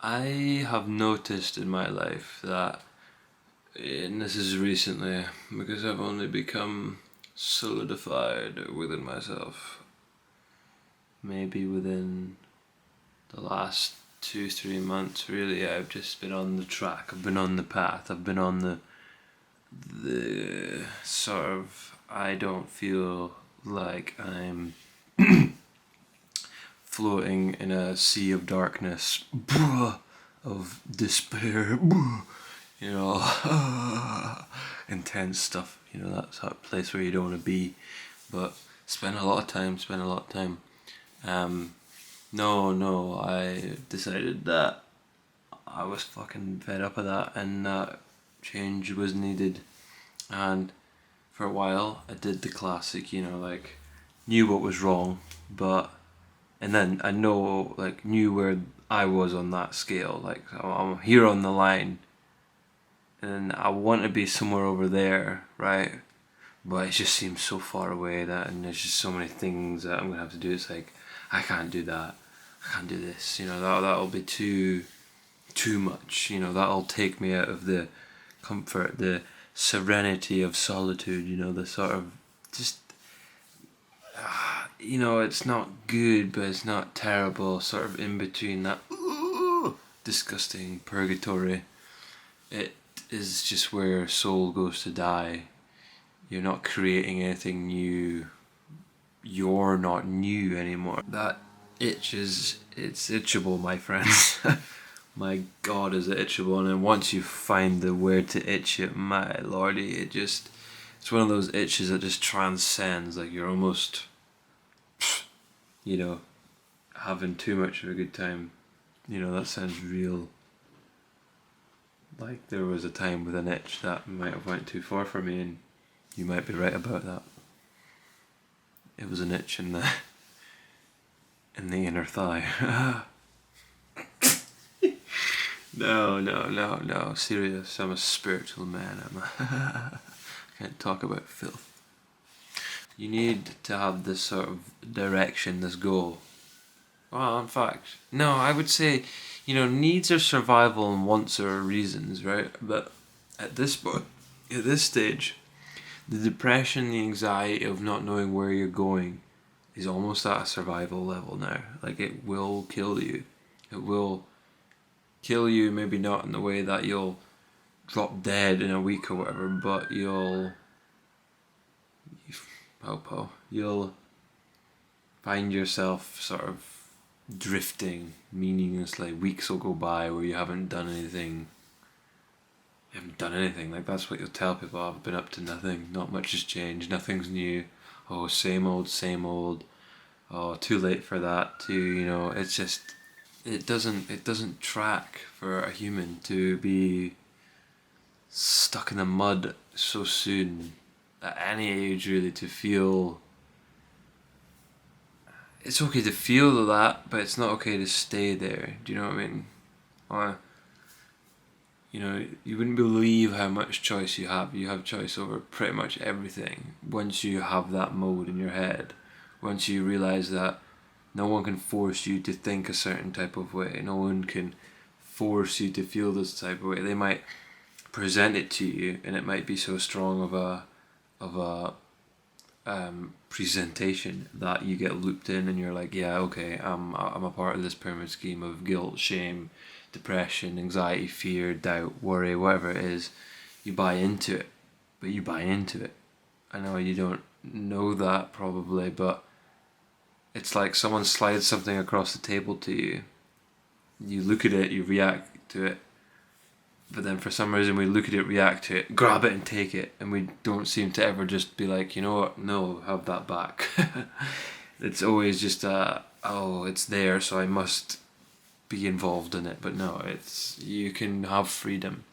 I have noticed in my life that, and this is recently because I've only become solidified within myself, maybe within the last 2-3 months. Really, I've just been on the track. I've been on the path. I've been on the sort of. I don't feel like I'm floating in a sea of darkness, of despair, you know, intense stuff. That's that place where you don't want to be, but spend a lot of time. No, I decided that I was fucking fed up of that, and that change was needed. And for a while, I did the classic, like knew what was wrong, but and then I know knew where I was on that scale. Like I'm here on the line, and I want to be somewhere over there, right? But it just seems so far away and there's just so many things that I'm gonna have to do. It's like I can't do that. I can't do this. That'll be too much. That'll take me out of the comfort, the serenity of solitude. The sort of just it's not good, but it's not terrible. Sort of in between that disgusting purgatory. It is just where your soul goes to die. You're not creating anything new. You're not new anymore. That it's itchable, my friends. My God, is it itchable? And then once you find the where to itch it, my lordy, it's one of those itches that just transcends. Like you're almost, having too much of a good time. That sounds real. Like there was a time with an itch that might have went too far for me, and you might be right about that. It was an itch in the inner thigh. No. Serious. I'm a spiritual man. I can't talk about filth. You need to have this sort of direction, this goal. Well, in fact, no, I would say, needs are survival and wants are reasons, right? But at this point, at this stage, the depression, the anxiety of not knowing where you're going is almost at a survival level now. Like it will kill you. It will kill you, maybe not in the way that you'll drop dead in a week or whatever, but you'll find yourself sort of drifting meaninglessly. Weeks will go by where you haven't done anything. Like that's what you'll tell people. I've been up to nothing. Not much has changed. Nothing's new. Oh, same old. Oh, too late for that. It's just it doesn't track for a human to be stuck in the mud so soon at any age, really. To feel it's okay to feel that, but it's not okay to stay there. Do you know what I mean? You wouldn't believe how much choice you have. You have choice over pretty much everything once you have that mode in your head. Once you realize that no one can force you to think a certain type of way. No one can force you to feel this type of way. They might present it to you, and it might be so strong of a presentation that you get looped in, and you're like, yeah, okay, I'm a part of this pyramid scheme of guilt, shame, depression, anxiety, fear, doubt, worry, whatever it is. You buy into it, but you buy into it. I know you don't know that probably, but it's like someone slides something across the table to you. You look at it, you react to it, but then for some reason we look at it, react to it, grab it and take it, and we don't seem to ever just be like, you know what, no, have that back. It's always just it's there, so I must be involved in it. But no, you can have freedom.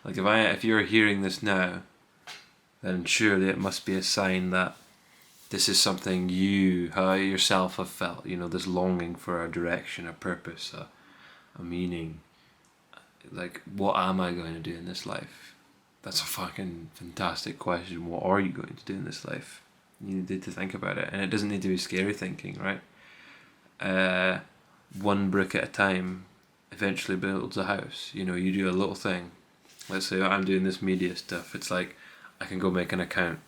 Like if you're hearing this now, then surely it must be a sign that this is something you yourself have felt. This longing for a direction, a purpose, a meaning. Like, what am I going to do in this life? That's a fucking fantastic question. What are you going to do in this life? You need to think about it, and it doesn't need to be scary thinking, right? One brick at a time, eventually builds a house. You know, you do a little thing. Let's say I'm doing this media stuff. It's like I can go make an account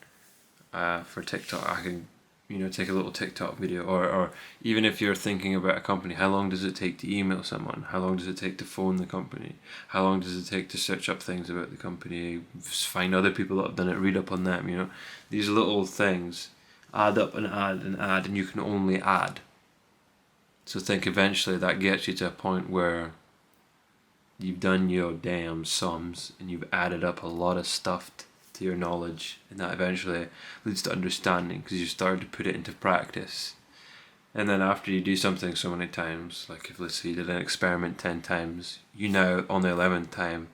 for TikTok. I can, you know, take a little TikTok video, or even if you're thinking about a company, how long does it take to email someone? How long does it take to phone the company? How long does it take to search up things about the company, find other people that have done it, read up on them, you know? These little things add up and add and add, and you can only add. So think eventually that gets you to a point where you've done your damn sums and you've added up a lot of stuff to your knowledge, and that eventually leads to understanding because you started to put it into practice. And then after you do something so many times, like if let's say you did an experiment 10 times, you now on the 11th time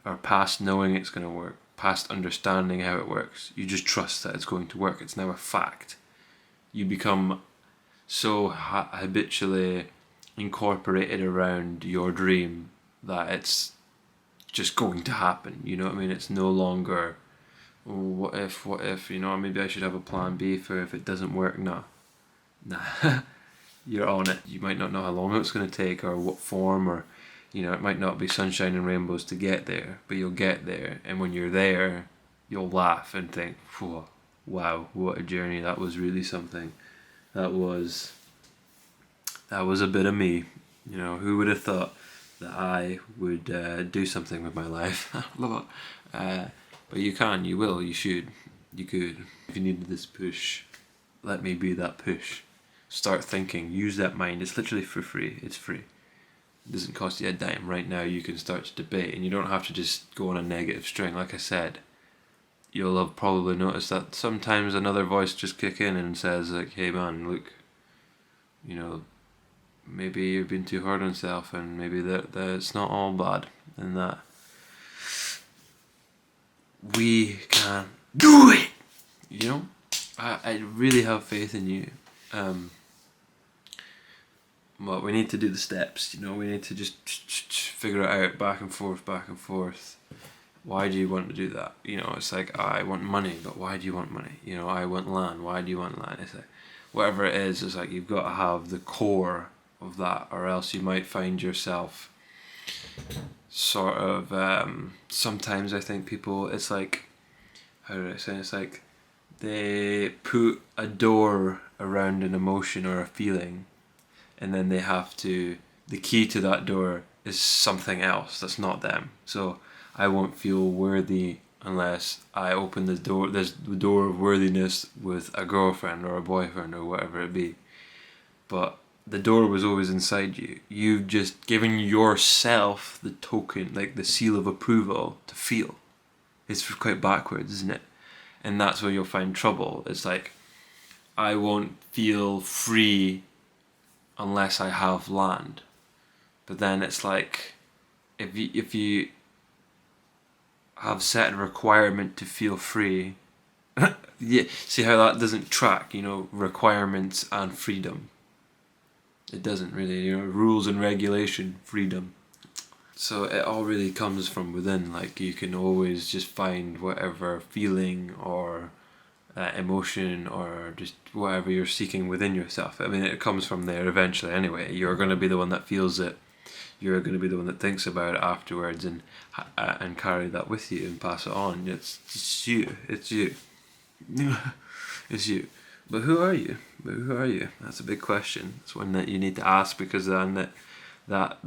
are past knowing it's going to work, past understanding how it works. You just trust that it's going to work. It's now a fact. You become so habitually incorporated around your dream that it's just going to happen, you know what I mean? It's no longer, oh, what if, you know, maybe I should have a plan B for if it doesn't work. Nah, you're on it. You might not know how long it's going to take or what form, or, you know, it might not be sunshine and rainbows to get there, but you'll get there, and when you're there, you'll laugh and think, wow, what a journey, that was really something. That was a bit of me, you know, who would have thought that I would do something with my life. Love it. But you can, you will, you should, you could. If you needed this push, let me be that push. Start thinking, use that mind. It's literally for free. It's free. It doesn't cost you a dime. Right now you can start to debate, and you don't have to just go on a negative string. Like I said, you'll have probably noticed that sometimes another voice just kick in and says like, hey man, look, you know, maybe you're being too hard on yourself, and maybe that it's not all bad, and that we can do it. You know, I really have faith in you. But we need to do the steps. You know, we need to just figure it out, back and forth, back and forth. Why do you want to do that? You know, it's like, I want money, but why do you want money? You know, I want land. Why do you want land? It's like, whatever it is, it's like you've got to have the core of that, or else you might find yourself sort of sometimes I think people, it's like, how do I say, it's like they put a door around an emotion or a feeling, and then they have to, the key to that door is something else that's not them. So I won't feel worthy unless I open the door. There's the door of worthiness with a girlfriend or a boyfriend or whatever it be, but the door was always inside you. You've just given yourself the token, like the seal of approval to feel. It's quite backwards, isn't it? And that's where you'll find trouble. It's like, I won't feel free unless I have land. But then it's like, if you have set a requirement to feel free, yeah, see how that doesn't track, you know, requirements and freedom. It doesn't really, you know, rules and regulation, freedom. So it all really comes from within. Like, you can always just find whatever feeling or emotion or just whatever you're seeking within yourself. I mean, it comes from there eventually anyway. You're going to be the one that feels it. You're going to be the one that thinks about it afterwards, and carry that with you and pass it on. It's you. It's you. It's you. But who are you? That's a big question. It's one that you need to ask, because then that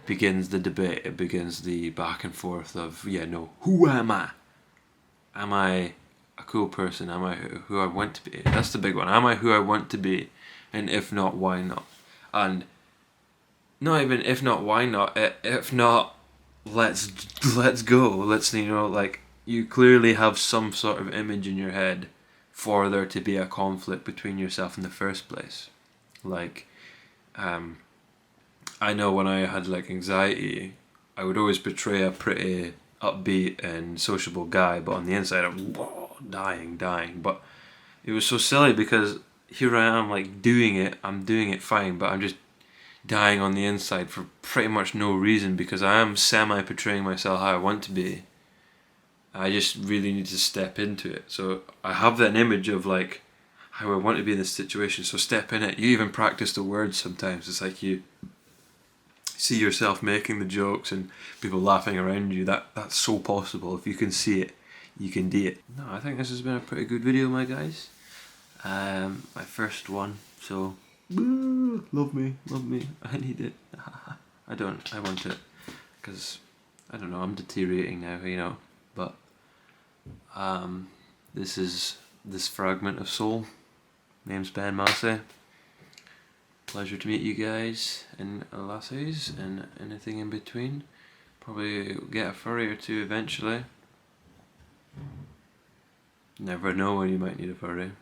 begins the debate. It begins the back and forth of, who am I? Am I a cool person? Am I who I want to be? That's the big one. Am I who I want to be? And if not, why not? And not even if not, why not? If not, let's go. Let's, you know, like, you clearly have some sort of image in your head for there to be a conflict between yourself in the first place. Like, I know when I had like anxiety, I would always portray a pretty upbeat and sociable guy, but on the inside I'm dying. But it was so silly, because here I am, like, I'm doing it fine, but I'm just dying on the inside for pretty much no reason, because I am semi-portraying myself how I want to be. I just really need to step into it. So I have that image of like how I want to be in this situation, so step in it. You even practice the words sometimes. It's like you see yourself making the jokes and people laughing around you, that's so possible. If you can see it, you can do it. No, I think this has been a pretty good video, my guys. My first one, so love me, I need it. I want it, because I don't know, I'm deteriorating now, you know, but this is this fragment of soul. Name's Ben Massey. Pleasure to meet you guys and lasses and anything in between. Probably get a furry or two eventually. Never know when you might need a furry.